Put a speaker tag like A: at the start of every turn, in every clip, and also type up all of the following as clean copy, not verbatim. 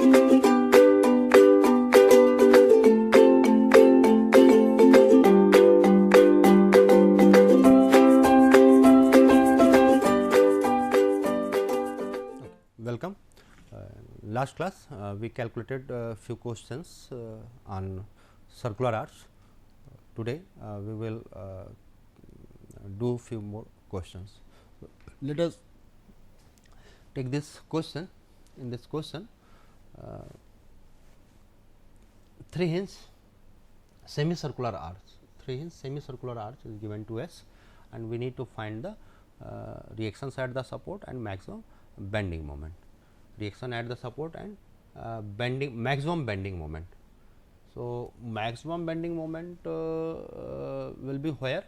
A: Welcome. Last class we calculated a few questions on circular arcs. Today we will do few more questions. Let us take this question. In this question, 3-inch semicircular arch, 3-inch semicircular arch is given to us, and we need to find the reactions at the support and maximum bending moment. Reaction at the support and maximum bending moment. So, maximum bending moment will be where?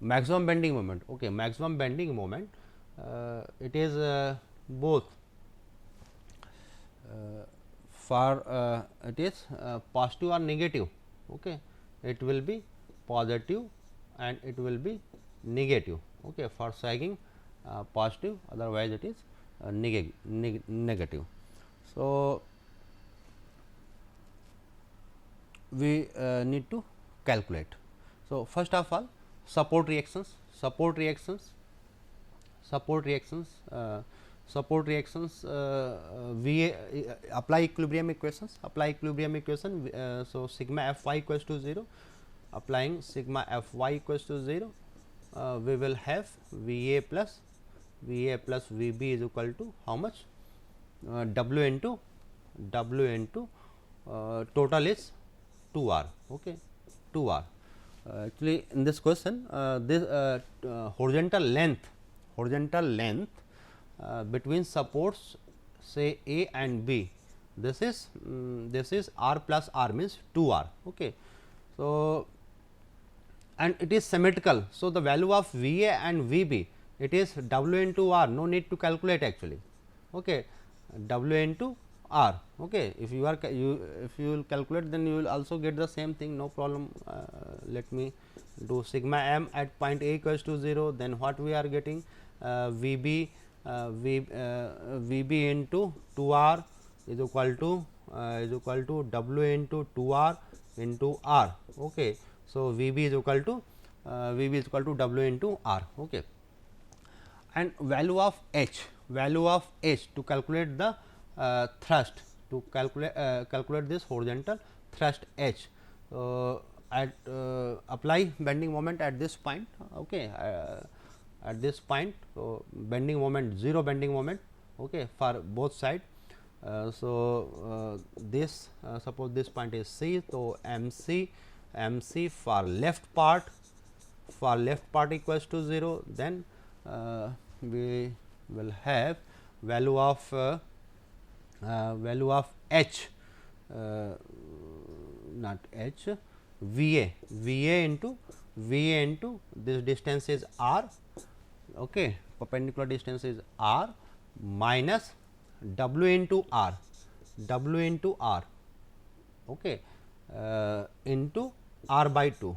A: Maximum bending moment. Okay, maximum bending moment. It is both for it is positive or negative. Okay, it will be positive and it will be negative. Okay, for sagging positive, otherwise it is negative. So, we need to calculate. So, first of all, support reactions, VA apply equilibrium equations, so sigma f y equals to 0, applying sigma f y equals to 0, we will have VA plus VB is equal to how much? W into total is 2R. Okay, 2R. Actually, in this question, this horizontal length between supports, say A and B, this is R plus R, means 2R. Okay, so and it is symmetrical. So, the value of VA and VB, it is W into R, no need to calculate actually. Okay, W into R. Okay, if you are if you will calculate, then you will also get the same thing, no problem. Let me do sigma m at point A equals to 0, then what we are getting? VB into 2R is equal to W into 2R into R. Okay, so VB is equal to W into R. Okay, and value of H to calculate the thrust, to calculate this horizontal thrust H. At apply bending moment at this point. Okay, at this point, so bending moment, 0 bending moment. Okay, for both sides. This suppose this point is C, so MC for left part equals to 0, then we will have value of H, not H, VA into this distance is R. Okay, perpendicular distance is R, minus W into R, okay, into R by 2,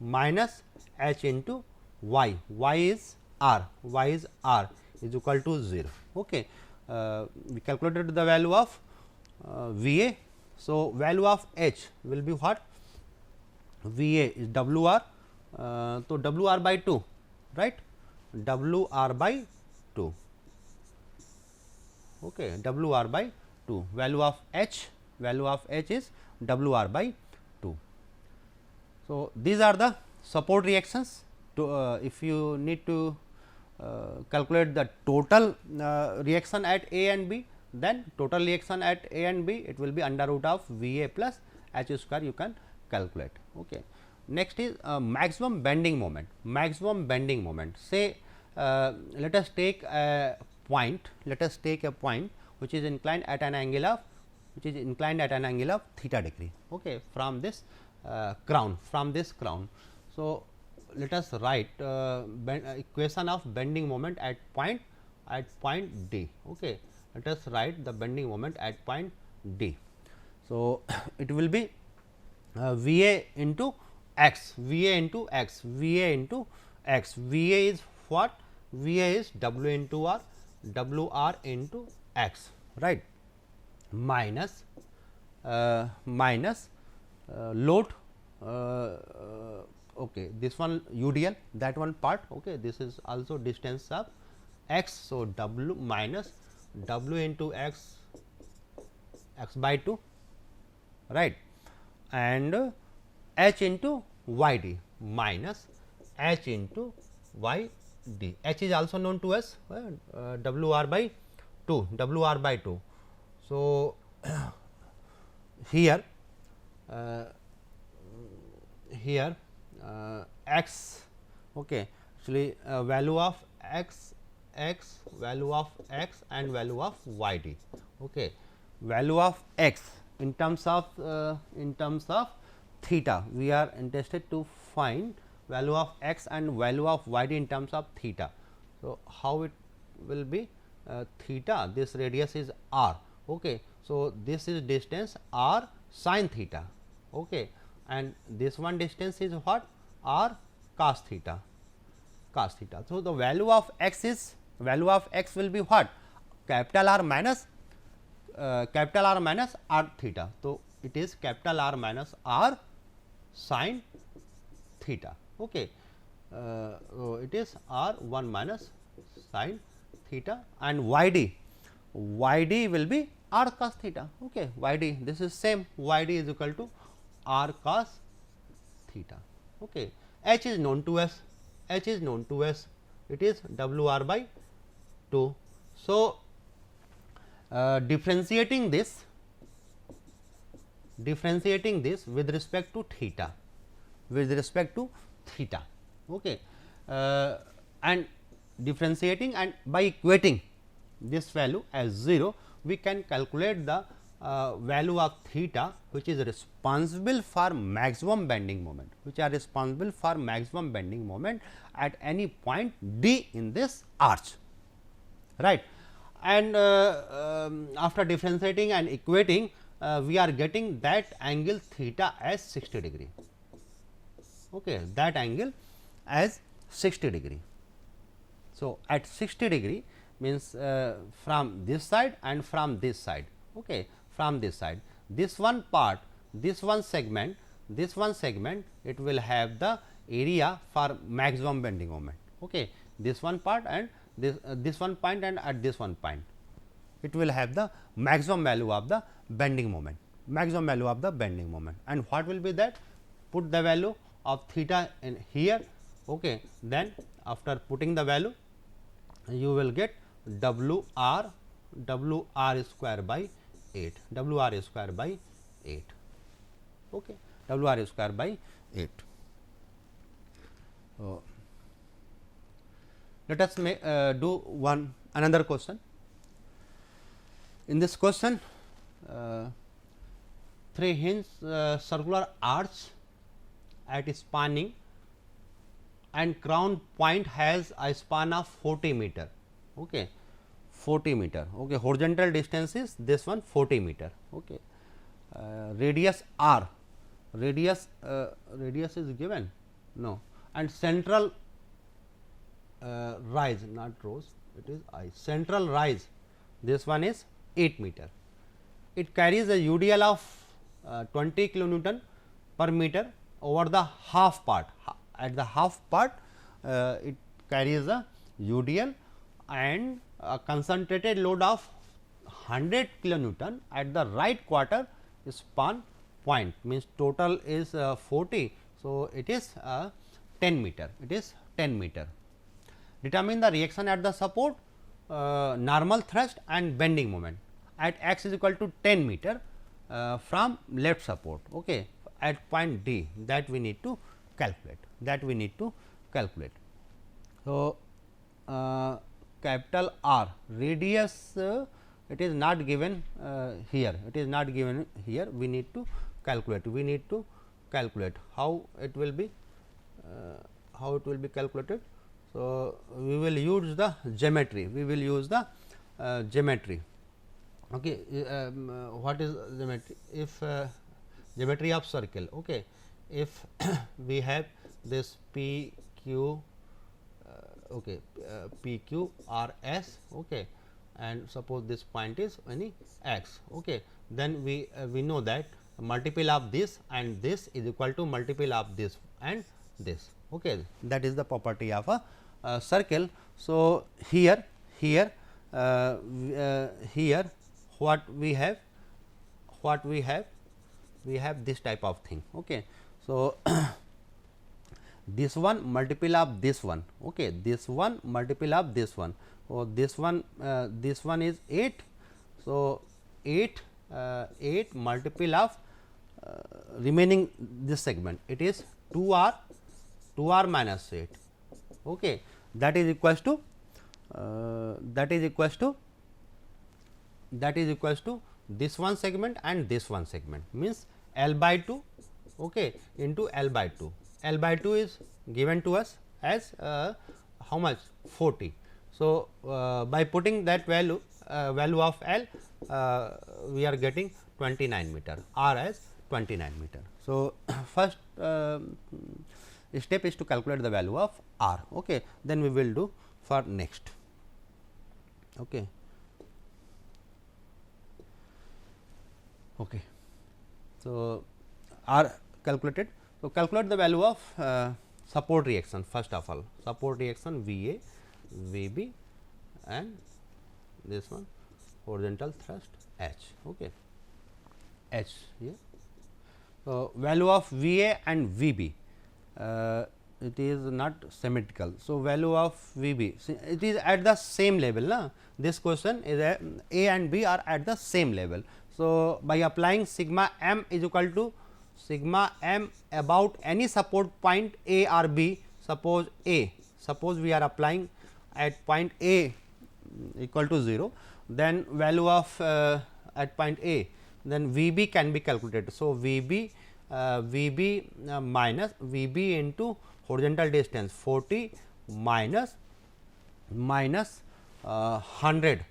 A: minus H into Y is R is equal to 0. Okay, we calculated the value of VA. So, value of H will be what? VA is WR, so WR by 2, right? WR by 2. Okay, WR by 2. Value of H is WR by 2. So, these are the support reactions. To if you need to calculate the total reaction at A and B, then total reaction at A and B, it will be under root of VA plus H square, you can calculate. Okay. Next is maximum bending moment. Say let us take a point, which is inclined at an angle of theta degree. Okay, from this crown. So, let us write equation of bending moment at point D. Okay, let us write the bending moment at point D. So, it will be VA into X. VA is what? VA is W into R, WR into X, right. minus load, okay, this one UDL, that one part, okay, this is also distance of x. So, W minus W into x by 2, right, and h into y d minus h into y d. H is also known to us W r by 2, W r by 2. So, here x, okay, actually value of x, value of x and value of y d, okay. Value of x in terms of theta, we are interested to find value of x and value of y d in terms of theta. So, how it will be theta, this radius is r, okay. So, this is distance r sin theta, okay, and this one distance is what, r cos theta, So, the value of x will be what, capital R minus r theta. So, it is capital R minus r sin theta, okay. So, it is r 1 minus sin theta, and y d will be r cos theta, okay. Y d, this is same, y d is equal to r cos theta, okay. H is known to us, it is W r by 2. So, differentiating this with respect to theta, okay, and differentiating and by equating this value as 0, we can calculate the value of theta, which is responsible for maximum bending moment, at any point D in this arch, right. And after differentiating and equating, we are getting that angle theta as 60 degree, okay, that angle as 60 degree. So, at 60 degree means from this side and from this side, okay, from this side, this one part, this one segment, it will have the area for maximum bending moment, okay, this one part and this one point, and at this one point it will have the maximum value of the bending moment, and what will be that, put the value of theta in here, okay. Then after putting the value, you will get W r square by 8, okay, W r square by 8. Let us do another question. In this question, 3 hinge circular arch at spanning and crown point has a span of 40 meter, okay, 40 meter, okay. Horizontal distance is this one 40 meter, okay. Radius r, radius is given, no, and central rise, not rows, it is I, central rise, this one is 8 meter. It carries a UDL of 20 kilonewton per meter over the half part. At the half part, it carries a UDL and a concentrated load of 100 kilonewton at the right quarter span point, means total is 40. So, it is 10 meter, Determine the reaction at the support, normal thrust and bending moment at x is equal to 10 meter from left support, okay, at point D, that we need to calculate, So, capital R radius, it is not given here, we need to calculate, how it will be calculated. So, we will use the geometry, okay. What is geometry? If geometry of circle, okay, if we have this P Q, okay, P Q R S, okay, and suppose this point is any x. Okay. Then we know that multiple of this and this is equal to multiple of this and this. Okay. That is the property of a circle. So, here what we have we have this type of thing. Okay. So, this one multiple of this one, okay, this one multiple of this one, or this one is 8. So, 8 multiple of remaining this segment, it is 2r minus 8. Okay. That is equals to this one segment and this one segment, means L by 2, okay, into L by 2. L by 2 is given to us as how much, 40. So, by putting that value of L, we are getting 29 meter, R as 29 meter. So, first step is to calculate the value of R. Okay. Then we will do for next. Okay. Okay. So, R calculated. So, calculate the value of support reaction first of all, support reaction V A, V B and this one horizontal thrust H. Okay. H here. So, value of V A and V B, it is not symmetrical. So, value of V B, it is at the same level. Na? This question is A and B are at the same level. So, by applying sigma m is equal to sigma m about any support point A or B, suppose we are applying at point A equal to 0, then value of at point A, then V B can be calculated. So, V B minus V B into horizontal distance 40 minus 100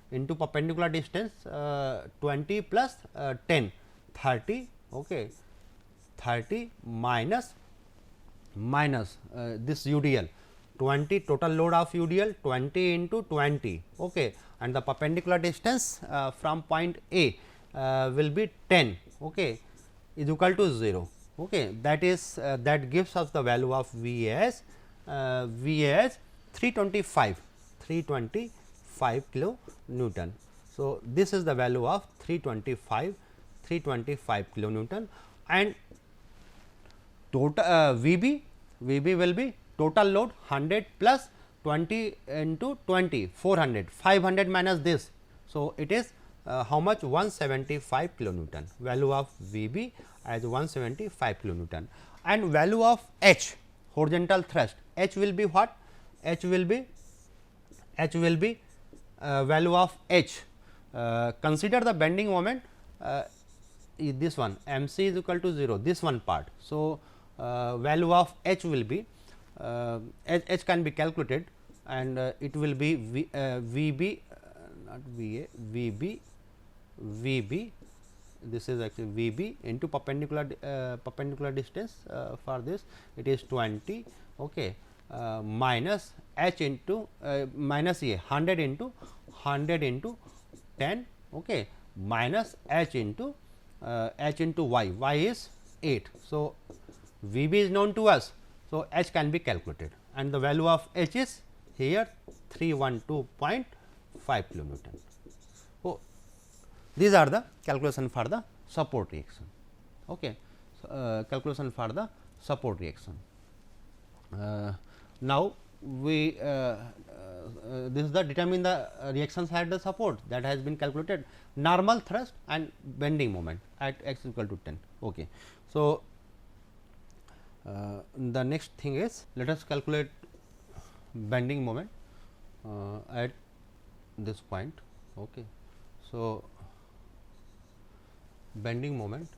A: into perpendicular distance 20 plus 10 30. Okay, 30 minus this UDL 20, total load of UDL 20 into 20. Okay, and the perpendicular distance from point A will be 10. Okay, is equal to 0. Okay, that is that gives us the value of V as 325 kilo Newton. So, this is the value of 325 kilo Newton, and total V B will be total load 100 plus 20 into 20 400, 500 minus this. So, it is how much, 175 kilo Newton, value of V B as 175 kilo Newton, and value of H, horizontal thrust, H will be what? H will be value of H, consider the bending moment, this one m c is equal to 0, this one part. So, value of H will be H can be calculated, and it will be V B not V A, V B, this is actually V B into perpendicular distance for this, it is 20. Okay, minus H into minus A, 100 into 10. Okay, minus H into y, y is 8. So, V B is known to us. So, H can be calculated, and the value of H is here 312.5 kilo Newton. So, these are the calculation for the support reaction. Okay. So, calculation for the support reaction. Now, we this is the determine the reactions at the support, that has been calculated, normal thrust and bending moment at x equal to 10. Okay. So, the next thing is, let us calculate bending moment at this point. Okay. So, bending moment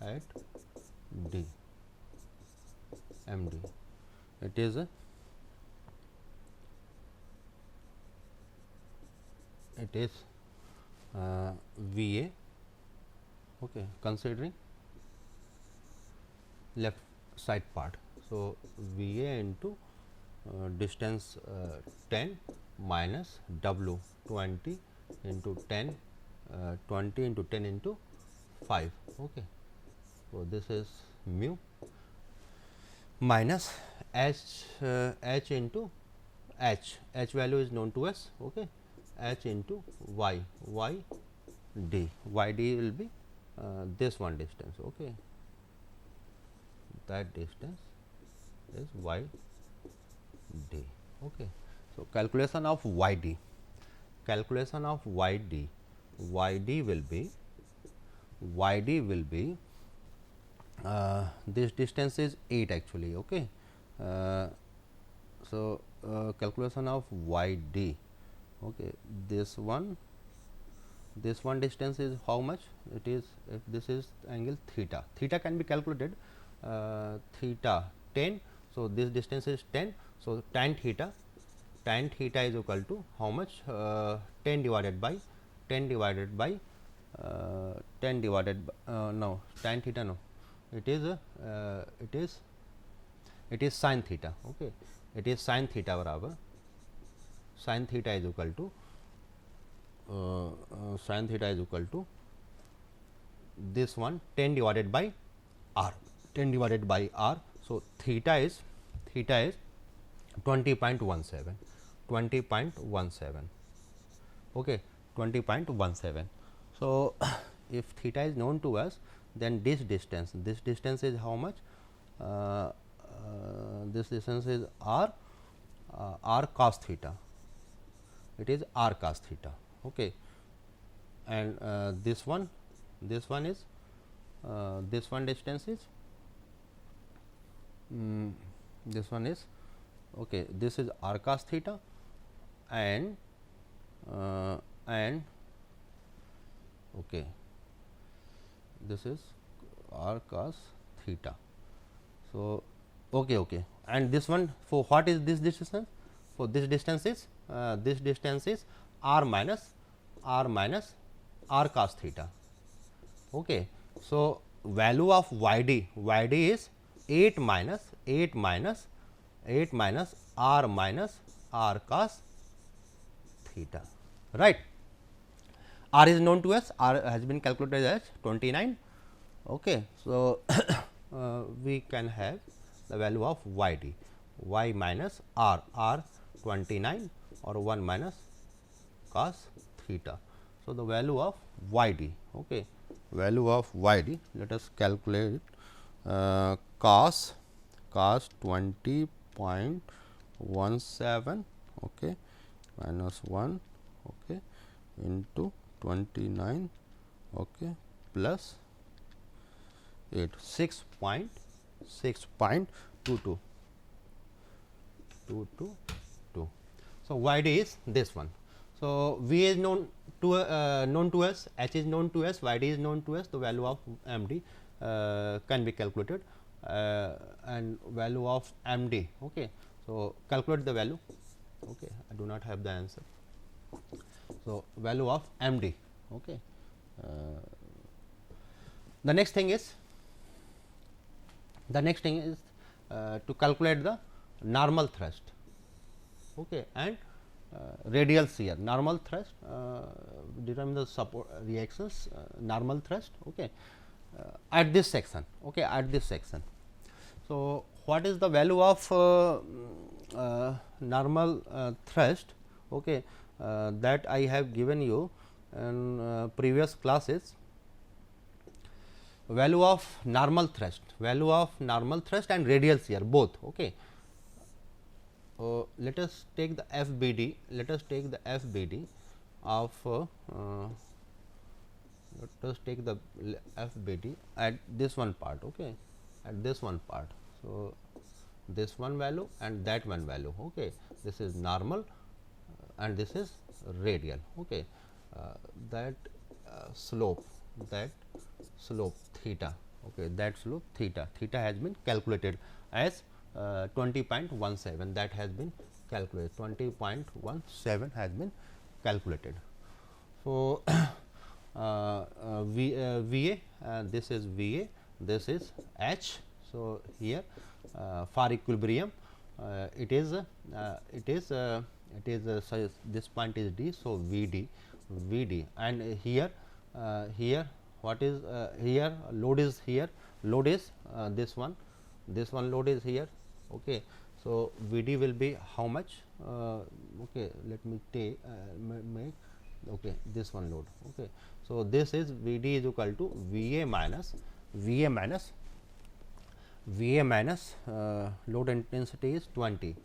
A: at D, M D, it is V A, okay, considering left side part. So, V A into distance 10 minus W 20 into 10 20 into 10 into 5. Okay. So, this is mu minus h into h value is known to us. Okay. H into y d will be this one distance. Okay. That distance is y d. Okay. So, calculation of y d will be this distance is 8 actually. Okay. So, calculation of y d. Okay. This one distance is how much? It is, if this is angle theta can be calculated, theta 10. So, this distance is 10. So, tan theta is equal to how much? 10 divided by no, tan theta, no, it is sin theta. Okay. It is sin theta बराबर, sin theta is equal to this one 10 divided by r. So, theta is 20.17. Okay, 20.17. So, if theta is known to us, then this distance is how much? This distance is r cos theta. It is r cos theta. Okay. And this one is this one distance is this one is, okay, this is r cos theta, and okay, this is r cos theta. So, okay, and this one, for what is this distance? For this distance is r minus r cos theta. Okay. So, value of y d is 8 minus r cos theta, right. R is known to us, r has been calculated as 29. Okay. So, we can have the value of y d, y minus r 29 or 1 minus cos theta. So, the value of y d, okay, value of y d, let us calculate cos 20.17, okay, minus 1, okay, into 29, okay, plus 8, 6.22. So, y d is this one. So, v is known to us, h is known to us, y d is known to us. The value of m d can be calculated, and value of m d. Okay. So, calculate the value. Okay. I do not have the answer. So, value of m d. Okay. The next thing is to calculate the normal thrust, okay, and radial shear. Normal thrust, determine the support reactions, normal thrust, okay, at this section. Okay, at this section. So, what is the value of normal thrust? Okay, that I have given you in previous classes. Value of normal thrust and radial shear both. Okay. Let us take the FBD. Of at this one part. Okay, at this one part. So, this one value and that one value. Okay, this is normal and this is radial. Okay, that slope theta. Okay, that slope theta has been calculated as 20.17. that has been calculated, 20.17 has been calculated. So, VA, this is VA, this is H. So, here for equilibrium it is it is so this point is D. So, VD and here what is here load is here, load is this one load is here. Okay. So, VD will be how much? Okay, let me take make okay this one load. Okay. So, this is VD is equal to VA minus load intensity is 20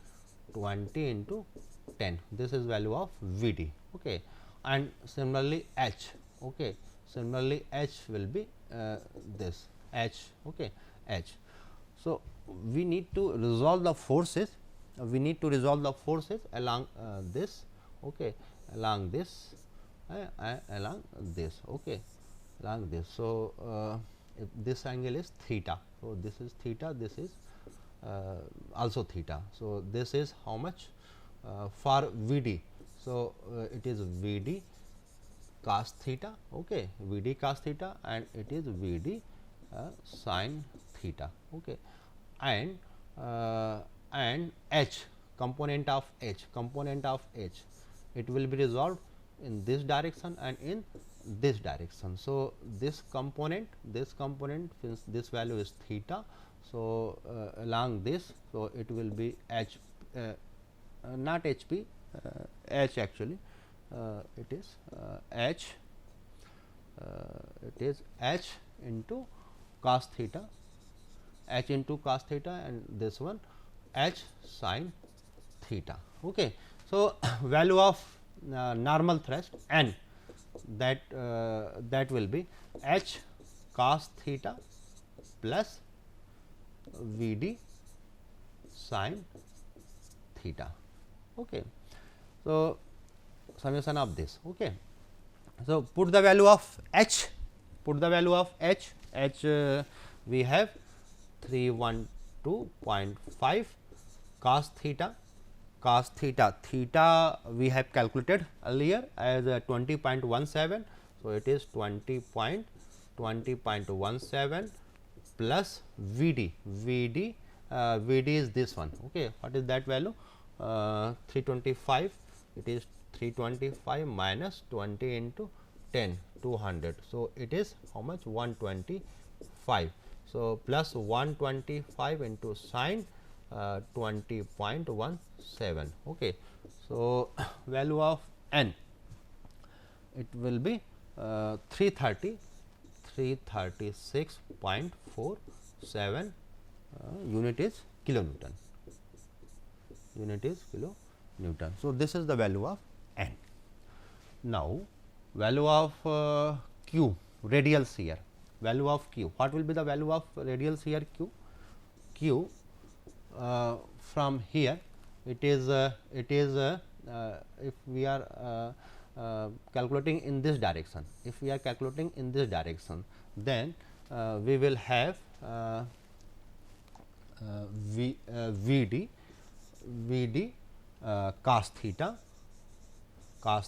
A: into 10, this is value of VD. Okay. And similarly H. Okay. Similarly H will be this H. Okay. H. So, we need to resolve the forces, along this, okay, along this, along this, okay, along this. So, if this angle is theta. So, this is theta, this is also theta. So, this is how much for VD. So, it is VD cos theta, okay, VD cos theta, and it is VD sin theta. Okay. And H, component of H, it will be resolved in this direction and in this direction. So, this component since this value is theta. So, along this, so it will be H, not HP, H actually, it is H, it is H into cos theta, H into cos theta, and this one H sin theta. Okay. So, value of normal thrust N, that will be H cos theta plus VD sin theta. Okay. So, summation of this. Okay. So, put the value of H, we have 312.5 cos theta, theta we have calculated earlier as 20.17. So, it is 20.17 plus VD, VD is this one. Okay. What is that value? 325, it is 325 minus 20 into 10, 200. So, it is how much? 125. So, plus 125 into sin 20.17. Okay. So, value of N, it will be 336.47 unit is kilonewton. So, this is the value of N. Now, value of Q, radial shear, value of Q. What will be the value of radial shear Q? Q from here it is if we are calculating in this direction, then we will have VD cos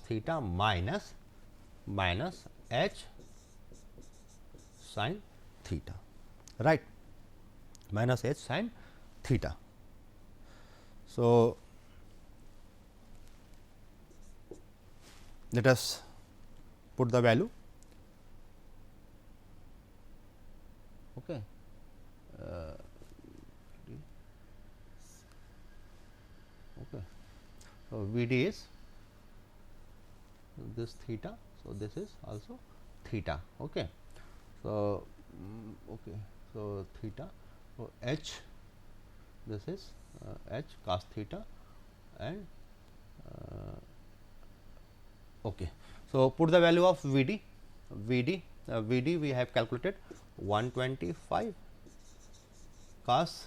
A: theta minus H sin theta, right, minus H sin theta. So, let us put the value. Okay. Okay. So, VD is this theta. So, this is also theta. Okay. So, okay. So, theta. So, H, this is H cos theta, and okay. So, put the value of VD. VD we have calculated 125, cos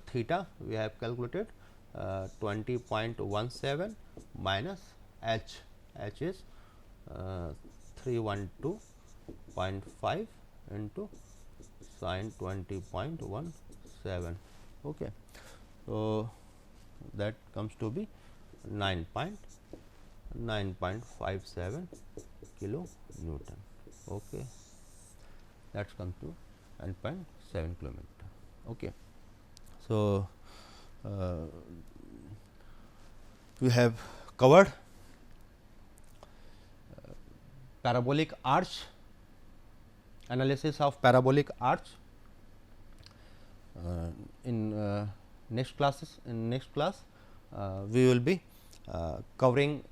A: theta we have calculated 20.17 minus H is 312.5 into sin 20.17. Okay. So, that comes to be 9.57 kilo Newton. Okay. That comes to 9.7 kilometer. Okay. So, we have covered parabolic arch, analysis of parabolic arch in next classes. In next class, we will be covering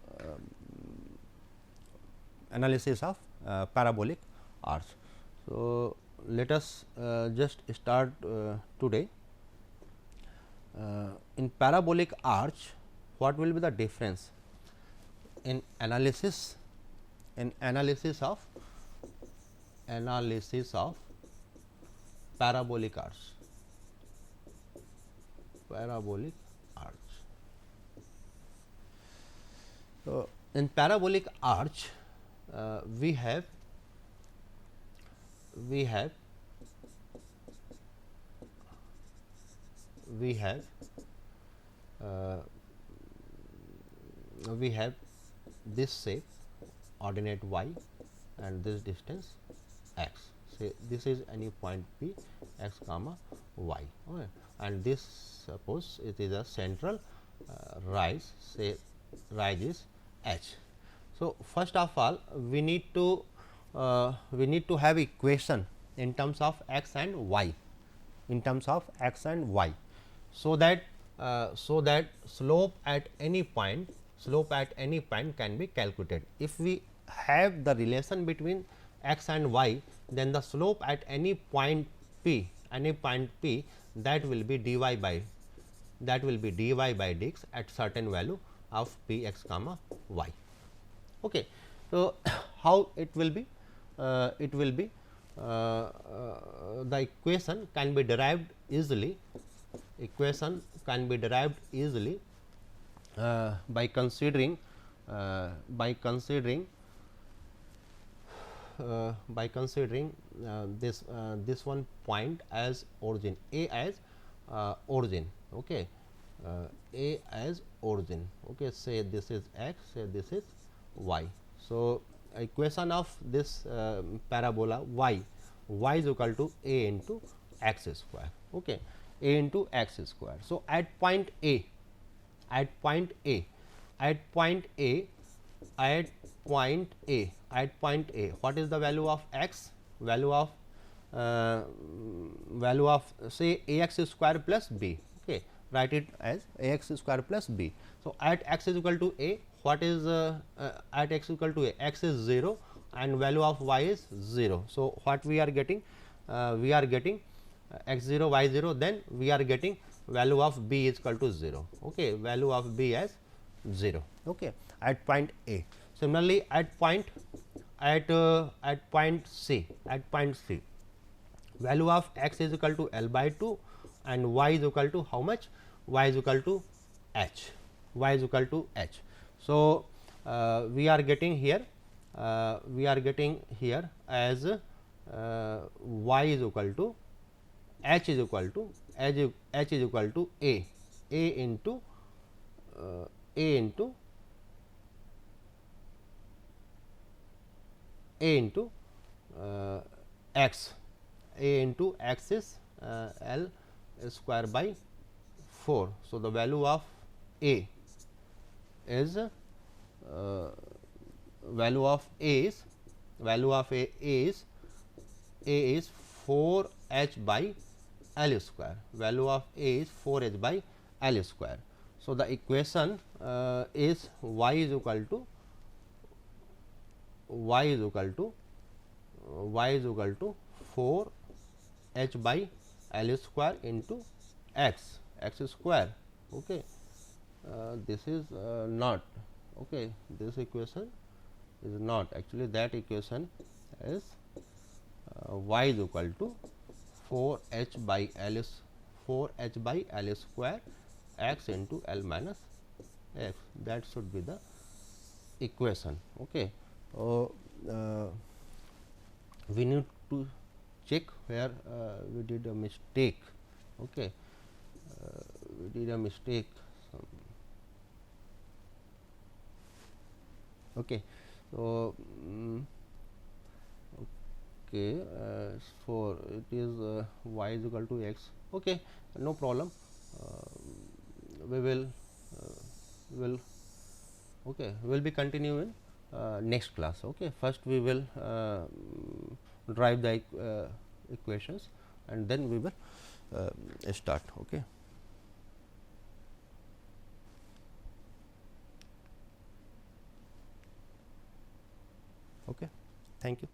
A: analysis of parabolic arch. So, let us just start today. In parabolic arch, what will be the difference in analysis of parabolic arch. So, in parabolic arch, we have this shape, ordinate y and this distance x. Say this is any point P x comma y, okay. And this, suppose it is a central rise, say rise is h. So, first of all we need to have equation in terms of x and y, so that slope at any point can be calculated. If we have the relation between x and y, then the slope at any point P that will be dy by dx at certain value of p x comma y. Okay. So, how it will be? The equation can be derived easily. By considering this one point as origin, A as origin. Okay. A as origin. Okay. Say this is x, say this is y. So, equation of this parabola y is equal to a into x square. Okay. A into x square. So, at point A, what is the value of x? Value of say a x square plus b. Okay. Write it as a x square plus b. So, at x is equal to a, what is at x equal to a? X is 0 and value of y is 0. So, what we are getting? We are getting x 0 y 0, then we are getting value of b is equal to 0. Okay. Value of b as 0. Okay. At point A. Similarly, at point C, value of x is equal to L by 2 and y is equal to how much? Y is equal to h. So, we are getting here as y is equal to h is equal to a into x. A into x is L square by 4. So, the value of a is a is 4 h by L square. Value of a is 4 h by L square. So, the equation is y is equal to 4 h by L square into x square. Okay. This is not, okay. This equation is not, actually that equation is y is equal to 4 h by L square x into L minus x. That should be the equation. Okay. We need to check where we did a mistake. Okay. We did a mistake. Okay. So, okay, for it is y is equal to x. Okay, no problem. We will Okay, we will be continuing next class. Okay, first we will drive the equations and then we will start. Okay. Okay, thank you.